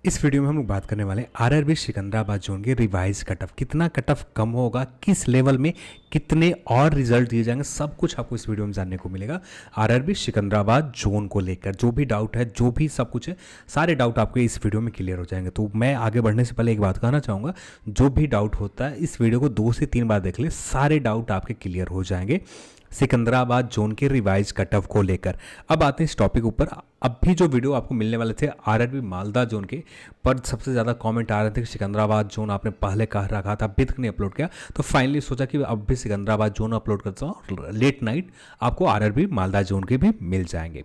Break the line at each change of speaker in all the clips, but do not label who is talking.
इस वीडियो में हम लोग बात करने वाले हैं आरआरबी सिकंदराबाद जोन के रिवाइज कट ऑफ, कितना कट ऑफ कम होगा, किस लेवल में कितने और रिजल्ट दिए जाएंगे, सब कुछ आपको इस वीडियो में जानने को मिलेगा। आरआरबी सिकंदराबाद जोन को लेकर जो भी डाउट है, जो भी सब कुछ है, सारे डाउट आपको इस वीडियो में क्लियर हो जाएंगे। तो मैं आगे बढ़ने से पहले एक बात कहना चाहूँगा, जो भी डाउट होता है इस वीडियो को 2 से 3 बार देख ले, सारे डाउट आपके क्लियर हो जाएंगे सिकंदराबाद जोन के रिवाइज कट ऑफ को लेकर। अब आते हैं इस टॉपिक ऊपर। अब भी जो वीडियो आपको मिलने वाले थे आरआरबी मालदा जोन के, पर सबसे ज़्यादा कमेंट आ रहे थे कि सिकंदराबाद जोन आपने पहले कह रखा था, अभी तक नहीं अपलोड किया, तो फाइनली सोचा कि अब भी सिकंदराबाद जोन अपलोड करता हूँ और लेट नाइट आपको आरआरबी मालदा जोन के भी मिल जाएंगे।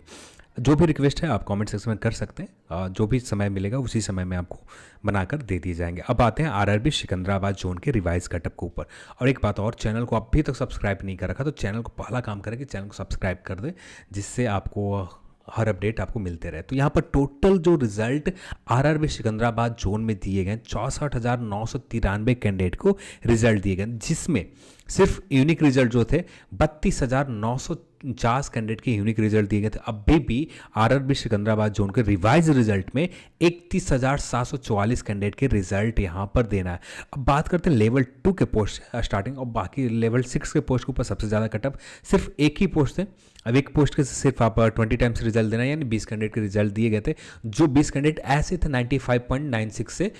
जो भी रिक्वेस्ट है आप कमेंट सेक्शन में कर सकते हैं, जो भी समय मिलेगा उसी समय में आपको बनाकर दे दिए जाएंगे। अब आते हैं आरआरबी सिकंदराबाद जोन के रिवाइज कटअप के ऊपर। और एक बात और, चैनल को अभी तक सब्सक्राइब नहीं कर रखा तो चैनल को पहला काम करें कि चैनल को सब्सक्राइब कर दें, जिससे आपको हर अपडेट आपको मिलते रहे। तो यहाँ पर टोटल जो रिजल्ट आरआरबी सिकंदराबाद जोन में दिए गए 64,993 कैंडिडेट को रिजल्ट दिए गए, जिसमें सिर्फ यूनिक रिजल्ट जो थे 32,950 कैंडिडेट के यूनिक रिजल्ट दिए गए थे। अभी भी आरआरबी सिकंदराबाद जोन के रिवाइज रिजल्ट में 31,744 कैंडिडेट के रिजल्ट यहाँ पर देना है। अब बात करते हैं लेवल 2 के पोस्ट स्टार्टिंग, और बाकी लेवल 6 के पोस्ट के ऊपर सबसे ज़्यादा कटअप सिर्फ एक ही पोस्ट थे। अब एक पोस्ट के सिर्फ आप 20 टाइम्स रिजल्ट देना, यानी 20 कैंडिडेट के रिजल्ट दिए गए थे। जो 20 कैंडिडेट ऐसे थे 95.96 से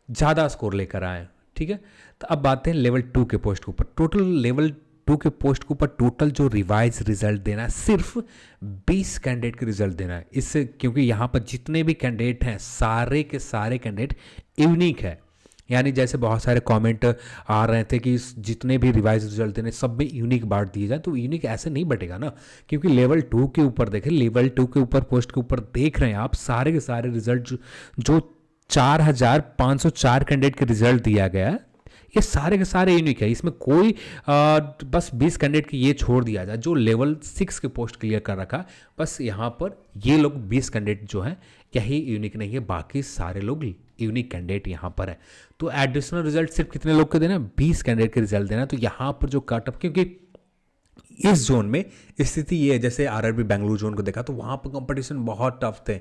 ज़्यादा स्कोर लेकर आए, ठीक है। तो अब बात है लेवल 2 के पोस्ट के ऊपर। टोटल लेवल 2 के पोस्ट के ऊपर टोटल जो रिवाइज रिजल्ट देना है, सिर्फ 20 कैंडिडेट के रिजल्ट देना है। इससे क्योंकि यहाँ पर जितने भी कैंडिडेट हैं सारे के सारे कैंडिडेट यूनिक है, यानी जैसे बहुत सारे कमेंट आ रहे थे कि जितने भी रिवाइज रिजल्ट देने सब में यूनिक बांट दिए जाए, तो यूनिक ऐसे नहीं बटेगा ना, क्योंकि लेवल 2 के ऊपर देखें, लेवल 2 के ऊपर पोस्ट के ऊपर देख रहे हैं आप सारे के सारे रिजल्ट जो 4,504 कैंडिडेट के रिजल्ट दिया गया है, ये सारे के सारे यूनिक है। इसमें कोई बस 20 कैंडिडेट की ये छोड़ दिया जाए जो लेवल 6 के पोस्ट क्लियर कर रखा, बस यहाँ पर ये लोग 20 कैंडिडेट जो हैं यही यूनिक नहीं है, बाकी सारे लोग यूनिक कैंडिडेट यहाँ पर है। तो एडिशनल रिजल्ट सिर्फ कितने लोग के देना, 20 कैंडिडेट के रिजल्ट देना। तो यहाँ पर जो कट ऑफ, क्योंकि इस जोन में स्थिति ये है, जैसे आरआरबी बेंगलुरु जोन को देखा तो वहाँ पर कंपटीशन बहुत टफ थे,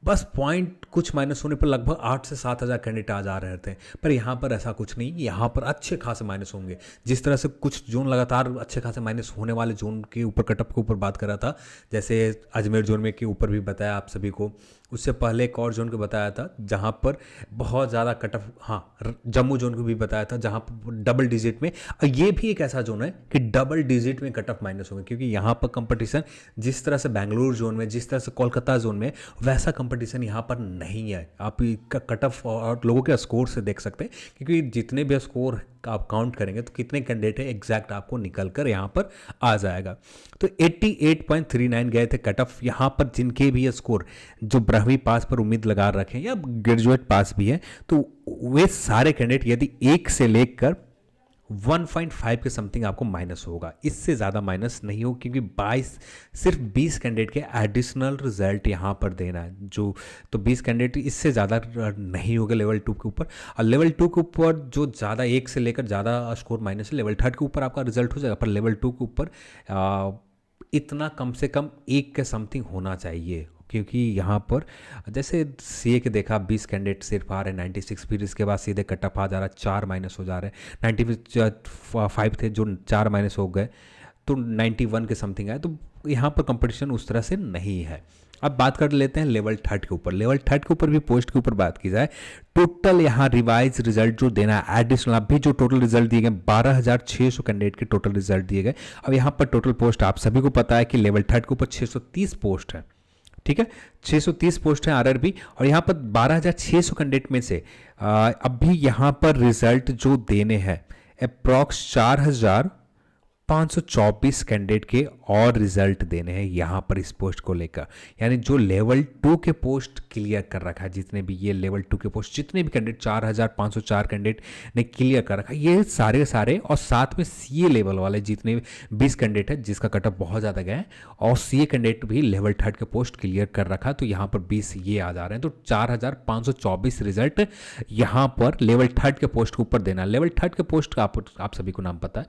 बस पॉइंट कुछ माइनस होने पर लगभग 8 से 7 हज़ार कैंडिडेट आ जा रहे थे। पर यहाँ पर ऐसा कुछ नहीं, यहाँ पर अच्छे खासे माइनस होंगे। जिस तरह से कुछ जोन लगातार अच्छे खासे माइनस होने वाले जोन के ऊपर कटअप के ऊपर बात कर रहा था, जैसे अजमेर जोन में के ऊपर भी बताया आप सभी को, उससे पहले एक और जोन को बताया था जहाँ पर बहुत ज़्यादा कटअप, हाँ जम्मू जोन को भी बताया था जहाँ पर डबल डिजिट में, और ये भी एक ऐसा जोन है कि डबल डिजिट में कटअप माइनस होंगे, क्योंकि यहाँ पर कंपटीशन जिस तरह से बेंगलुरु जोन में, जिस तरह से कोलकाता जोन में, वैसा कंपटीशन यहाँ पर नहीं है। आप कट ऑफ और लोगों के स्कोर से देख सकते हैं, क्योंकि जितने भी स्कोर आप काउंट करेंगे तो कितने कैंडिडेट है एग्जैक्ट आपको निकल कर यहाँ पर आ जाएगा। तो 88.39 गए थे कट ऑफ। यहाँ पर जिनके भी स्कोर जो 12वीं पास पर उम्मीद लगा रखे हैं या ग्रेजुएट पास भी है, तो वे सारे कैंडिडेट यदि 1 से लेकर 1.5 के समथिंग आपको माइनस होगा, इससे ज़्यादा माइनस नहीं हो, क्योंकि 22 सिर्फ 20 कैंडिडेट के एडिशनल रिजल्ट यहाँ पर देना है। जो तो 20 कैंडिडेट, इससे ज़्यादा नहीं होगा लेवल 2 के ऊपर। और लेवल 2 के ऊपर जो ज़्यादा 1 से लेकर ज़्यादा स्कोर माइनस है, लेवल 3 के ऊपर आपका रिजल्ट हो जाएगा, पर लेवल 2 के ऊपर इतना कम से कम 1 के समथिंग होना चाहिए, क्योंकि यहाँ पर जैसे सीए के देखा 20 कैंडिडेट सिर्फ आ रहे हैं 96, फिर इसके बाद सीधे कटअप आ जा रहा है, 4 माइनस हो जा रहे हैं। 95 थे जो 4 माइनस हो गए, तो 91 के समथिंग आए। तो यहाँ पर कंपटीशन उस तरह से नहीं है। अब बात कर लेते हैं लेवल 3 के ऊपर। लेवल 3 के ऊपर भी पोस्ट के ऊपर बात की जाए, टोटल यहाँ रिवाइज रिजल्ट जो देना है एडिशनल, अभी जो टोटल रिजल्ट दिए गए 12,600 कैंडिडेट के टोटल रिजल्ट दिए गए। अब यहाँ पर टोटल पोस्ट आप सभी को पता है कि लेवल 3 के ऊपर 630 पोस्ट है, ठीक है, 630 पोस्ट है आरआरबी। और यहाँ पर 12,600 कैंडिडेट में से अभी यहाँ पर रिजल्ट जो देने हैं अप्रॉक्स 4,524 कैंडिडेट के और रिजल्ट देने हैं यहाँ पर इस पोस्ट को लेकर। यानी जो लेवल 2 के पोस्ट क्लियर कर रखा है, जितने भी ये लेवल 2 के पोस्ट जितने भी कैंडिडेट 4,504 कैंडिडेट ने क्लियर कर रखा है, ये सारे सारे, और साथ में सीए लेवल वाले जितने 20 कैंडिडेट है जिसका कटअप बहुत ज़्यादा गया है, और सीए कैंडिडेट भी लेवल 3 के पोस्ट क्लियर कर रखा है, तो यहाँ पर 20 ये आ जा रहे हैं। तो 4,524 रिजल्ट यहाँ पर लेवल 3 के पोस्ट के ऊपर देना। लेवल 3 के पोस्ट का आप सभी को नाम पता है,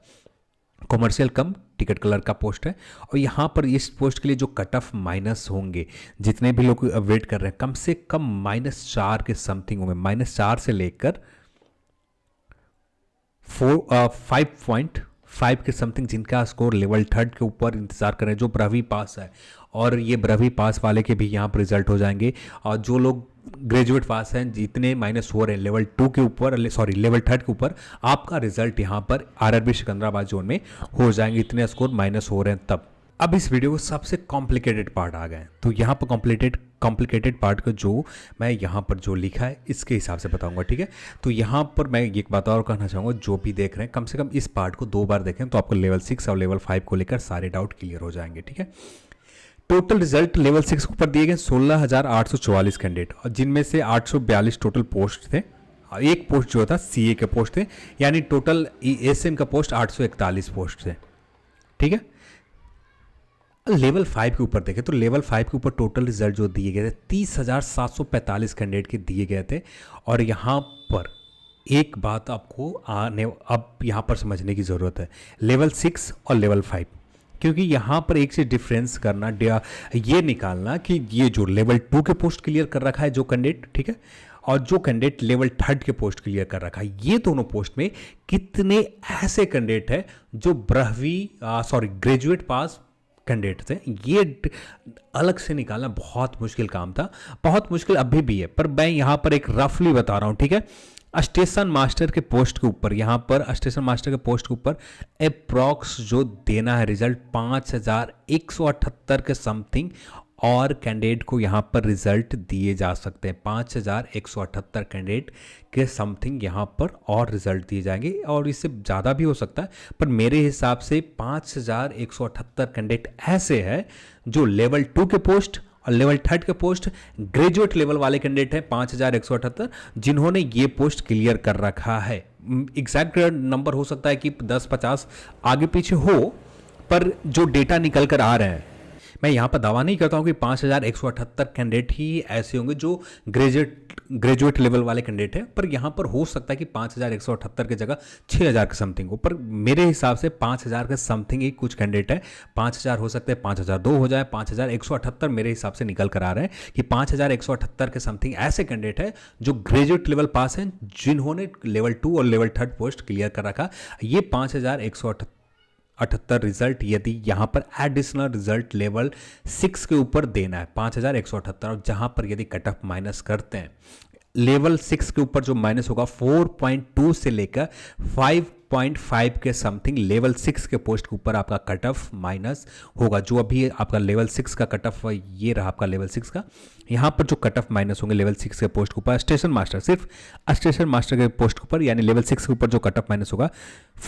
कॉमर्शियल कम टिकट कलर का पोस्ट है। और यहाँ पर इस पोस्ट के लिए जो कट ऑफ माइनस होंगे, जितने भी लोग वेट कर रहे हैं, कम से कम -4 के समथिंग होंगे, -4 से लेकर 5.5 के समथिंग जिनका स्कोर लेवल 3 के ऊपर इंतजार कर रहे हैं, जो ब्रवी पास है। और ये ब्रवी पास वाले के भी यहाँ पर रिजल्ट हो जाएंगे। और जो लोग ग्रेजुएट पास हैं, जितने माइनस हो रहे हैं लेवल 2 के ऊपर, सॉरी लेवल 3 के ऊपर, आपका रिजल्ट यहाँ पर आरआरबी सिकंदराबाद जोन में हो जाएंगे, इतने स्कोर माइनस हो रहे हैं तब। अब इस वीडियो को सबसे कॉम्प्लिकेटेड पार्ट आ गए, तो यहाँ पर कॉम्प्लिकेटेड पार्ट का जो मैं यहाँ पर जो लिखा है इसके हिसाब से बताऊंगा, ठीक है। तो यहाँ पर मैं एक बात और कहना चाहूँगा, जो भी देख रहे हैं कम से कम इस पार्ट को 2 बार देखें, तो आपको लेवल 6 और लेवल 5 को लेकर सारे डाउट क्लियर हो जाएंगे, ठीक है। टोटल रिजल्ट लेवल 6 के ऊपर दिए गए 16,844 कैंडिडेट, और जिनमें से 842 टोटल पोस्ट थे, एक पोस्ट जो था सीए के पोस्ट थे, यानी टोटल एसएम का पोस्ट 841 पोस्ट थे, ठीक है। लेवल 5 के ऊपर देखें तो लेवल 5 के ऊपर टोटल रिजल्ट जो दिए गए थे 30,745 कैंडिडेट के दिए गए थे। और यहाँ पर एक बात आपको अब यहाँ पर समझने की ज़रूरत है, लेवल 6 और लेवल 5, क्योंकि यहाँ पर एक से डिफरेंस करना, ये निकालना कि ये जो लेवल 2 के पोस्ट क्लियर कर रखा है जो कैंडिडेट, ठीक है, और जो कैंडिडेट लेवल 3 के पोस्ट क्लियर कर रखा है, ये दोनों पोस्ट में कितने ऐसे कैंडिडेट हैं जो ग्रेजुएट पास कैंडिडेट थे, ये अलग से निकालना बहुत मुश्किल काम था, बहुत मुश्किल अभी भी है। पर मैं यहाँ पर एक रफली बता रहा हूँ, ठीक है। स्टेशन मास्टर के पोस्ट के ऊपर, यहाँ पर स्टेशन मास्टर के पोस्ट के ऊपर अप्रॉक्स जो देना है रिजल्ट 5,178 के समथिंग और कैंडिडेट को यहाँ पर रिजल्ट दिए जा सकते हैं। 5,178 कैंडिडेट के समथिंग यहाँ पर और रिजल्ट दिए जाएंगे, और इससे ज़्यादा भी हो सकता है, पर मेरे हिसाब से 5,178 कैंडिडेट ऐसे हैं जो लेवल 2 के पोस्ट और लेवल 3 के पोस्ट ग्रेजुएट लेवल वाले कैंडिडेट हैं 5,178, जिन्होंने ये पोस्ट क्लियर कर रखा है। एग्जैक्ट नंबर हो सकता है कि 10-50 आगे पीछे हो, पर जो डेटा निकल कर आ रहे हैं, मैं यहाँ पर दावा नहीं करता हूँ कि 5,178 कैंडिडेट ही ऐसे होंगे जो ग्रेजुएट लेवल वाले कैंडिडेट हैं, पर यहाँ पर हो सकता है कि 5,178 की जगह 6,000 के समथिंग हो, पर मेरे हिसाब से 5,000 के समथिंग ही कुछ कैंडिडेट है। 5,000 हो सकते हैं, 5,002 हो जाए, 5,178 मेरे हिसाब से निकल कर आ रहे हैं कि 5,178 के समथिंग ऐसे कैंडिडेट है जो ग्रेजुएट लेवल पास हैं, जिन्होंने लेवल 2 और लेवल 3 पोस्ट क्लियर कर रखा। ये 5,178 रिजल्ट यदि यहाँ पर एडिशनल रिजल्ट लेवल 6 के ऊपर देना है 5,178, और जहाँ पर यदि कट ऑफ माइनस करते हैं लेवल 6 के ऊपर जो माइनस होगा 4.2 से लेकर 5.5 के समथिंग लेवल 6 के पोस्ट के ऊपर आपका कट ऑफ माइनस होगा। जो अभी आपका लेवल 6 का कट ऑफ ये रहा आपका लेवल 6 का, यहाँ पर जो कट ऑफ माइनस होंगे लेवल 6 के पोस्ट के ऊपर स्टेशन मास्टर, सिर्फ स्टेशन मास्टर के पोस्ट के ऊपर, यानी लेवल 6 के ऊपर जो कट ऑफ माइनस होगा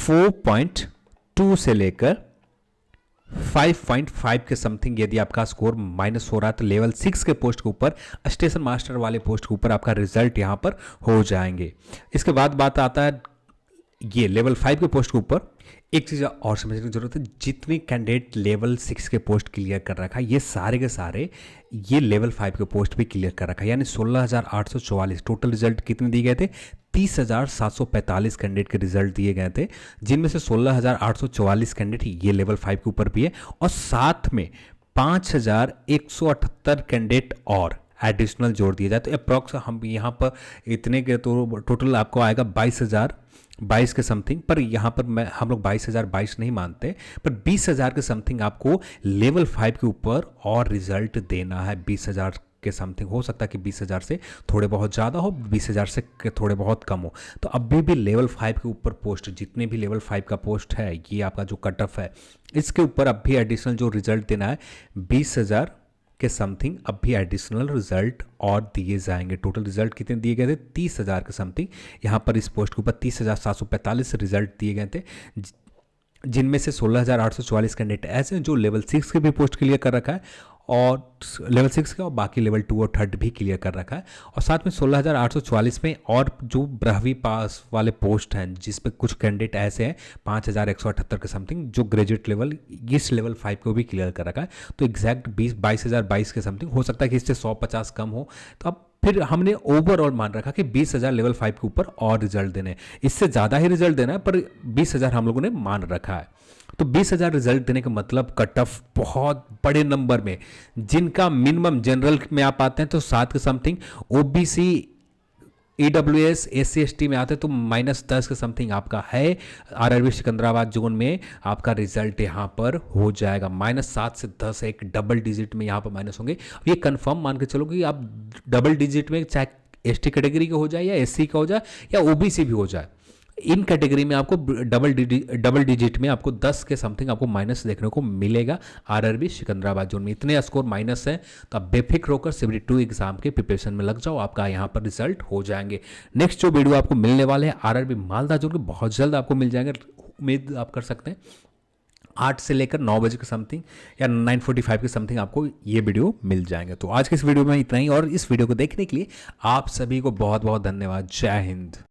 4.2 से लेकर 5.5 के समथिंग यदि आपका स्कोर माइनस हो रहा है, तो लेवल 6 के पोस्ट के ऊपर स्टेशन मास्टर वाले पोस्ट के ऊपर आपका रिजल्ट यहां पर हो जाएंगे। इसके बाद बात आता है ये लेवल 5 के पोस्ट के ऊपर। एक चीज़ और समझने की जरूरत है, जितने कैंडिडेट लेवल 6 के पोस्ट क्लियर कर रखा है, ये सारे के सारे ये लेवल 5 के पोस्ट भी क्लियर कर रखा है, यानी 16,844 टोटल रिजल्ट कितने दिए गए थे, 30,745 कैंडिडेट के रिजल्ट दिए गए थे, जिनमें से 16,844 कैंडिडेट ये लेवल 5 के ऊपर भी है, और साथ में 5,178 कैंडिडेट और एडिशनल जोड़ दिया जाए, तो अप्रॉक्स हम यहाँ पर इतने के तो टोटल आपको आएगा 22,022 के समथिंग। पर यहाँ पर हम लोग 22,022 नहीं मानते, पर 20,000 के समथिंग आपको लेवल 5 के ऊपर और रिजल्ट देना है। 20,000 के समथिंग, हो सकता है कि 20,000 से थोड़े बहुत ज़्यादा हो, 20,000 से थोड़े बहुत कम हो, तो अभी भी लेवल 5 के ऊपर पोस्ट, जितने भी लेवल 5 का पोस्ट है, ये आपका जो कट ऑफ है, इसके ऊपर अब भी एडिशनल जो रिजल्ट देना है 20,000 के समथिंग, अब भी एडिशनल रिजल्ट और दिए जाएंगे। टोटल रिजल्ट कितने दिए गए थे, 30,000 के समथिंग। यहाँ पर इस पोस्ट के ऊपर 30,745 रिजल्ट दिए गए थे, जिनमें से 16,844 कैंडिडेट ऐसे हैं जो लेवल 6 के भी पोस्ट क्लियर कर रखा है, और लेवल 6 का, और बाकी लेवल 2 और 3 भी क्लियर कर रखा है। और साथ में 16,844 में और जो ब्रहवी पास वाले पोस्ट हैं, जिस पे कुछ कैंडिडेट ऐसे हैं 5,178 के समथिंग, जो ग्रेजुएट लेवल इस लेवल 5 को भी क्लियर कर रखा है। तो एग्जैक्ट 22,022 के समथिंग, हो सकता है कि इससे 150 कम हो। तो अब फिर हमने ओवरऑल मान रखा कि 20,000 लेवल 5 के ऊपर और रिजल्ट देने, इससे ज़्यादा ही रिजल्ट देना है, पर 20,000 हम लोगों ने मान रखा है। तो 20,000 रिजल्ट देने का मतलब कट ऑफ बहुत बड़े नंबर में, जिनका मिनिमम जनरल में आप आते हैं तो 7 के something, OBC EWS SC ST में आते हैं तो -10 के समथिंग आपका है। आरआरबी सिकंदराबाद जोन में आपका रिजल्ट यहाँ पर हो जाएगा -7 से 10, एक डबल डिजिट में यहाँ पर माइनस होंगे। ये कंफर्म मान के चलो कि आप डबल डिजिट में चाहे ST कैटेगरी का हो जाए या SC का हो जाए या OBC भी हो जाए, इन कैटेगरी में आपको डबल डिजिट में आपको 10 के समथिंग आपको माइनस देखने को मिलेगा आरआरबी सिकंदराबाद जोन में। इतने स्कोर माइनस है तो आप बेफिक्र होकर CBT2 एग्जाम के प्रिपरेशन में लग जाओ, आपका यहाँ पर रिजल्ट हो जाएंगे। नेक्स्ट जो वीडियो आपको मिलने वाले हैं आरआरबी मालदा जोन के, बहुत जल्द आपको मिल जाएंगे, उम्मीद आप कर सकते हैं 8 से लेकर 9 बजे के समथिंग या 9:45 के समथिंग आपको ये वीडियो मिल जाएंगे। तो आज के इस वीडियो में इतना ही, और इस वीडियो को देखने के लिए आप सभी को बहुत बहुत धन्यवाद। जय हिंद।